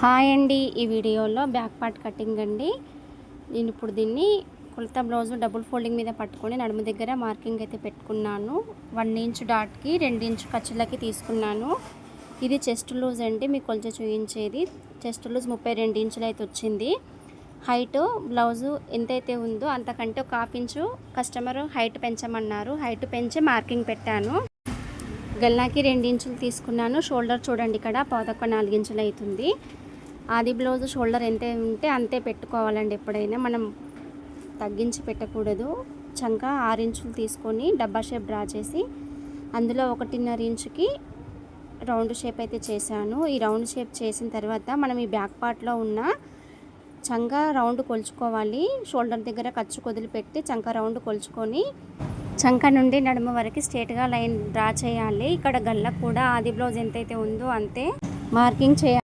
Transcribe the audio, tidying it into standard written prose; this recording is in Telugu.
హాయ్ అండి, ఈ వీడియోలో బ్యాక్ పార్ట్ కటింగ్ అండి. నేను ఇప్పుడు దీన్ని కొలత బ్లౌజ్ డబుల్ ఫోల్డింగ్ మీద పట్టుకొని నడుము దగ్గర మార్కింగ్ అయితే పెట్టుకున్నాను. 1 ఇంచ్ డాట్కి 2 ఇంచ్ ఖర్చులకి తీసుకున్నాను. ఇది చెస్ట్ లూజ్ అండి, మీకు కొలత చూపించేది. చెస్ట్ లూజ్ 32 ఇంచులు అయితే వచ్చింది. హైట్ బ్లౌజు ఎంతైతే ఉందో అంతకంటే ఒక ½ ఇంచు కస్టమర్ హైట్ పెంచమన్నారు. హైట్ పెంచి మార్కింగ్ పెట్టాను. గల్లాకి 2 ఇంచులు తీసుకున్నాను. షోల్డర్ చూడండి, ఇక్కడ 4 ఇంచులు అవుతుంది. ఆది బ్లౌజ్ షోల్డర్ ఎంత ఉంటే అంతే పెట్టుకోవాలండి. ఎప్పుడైనా మనం తగ్గించి పెట్టకూడదు. చంక 6 ఇంచులు తీసుకొని డబ్బా షేప్ డ్రా చేసి అందులో 1.5 ఇంచుకి రౌండ్ షేప్ అయితే చేశాను. ఈ రౌండ్ షేప్ చేసిన తర్వాత మనం ఈ బ్యాక్ పార్ట్లో ఉన్న చంక రౌండ్ కొలుచుకోవాలి. షోల్డర్ దగ్గర ఖర్చు వదిలిపెట్టి చంక రౌండ్ కొలుచుకొని చంక నుండి నడుము వరకు స్ట్రేట్గా లైన్ డ్రా చేయాలి. ఇక్కడ గల్లకు కూడా ఆది బ్లౌజ్ ఎంతైతే ఉందో అంతే మార్కింగ్ చేయాలి.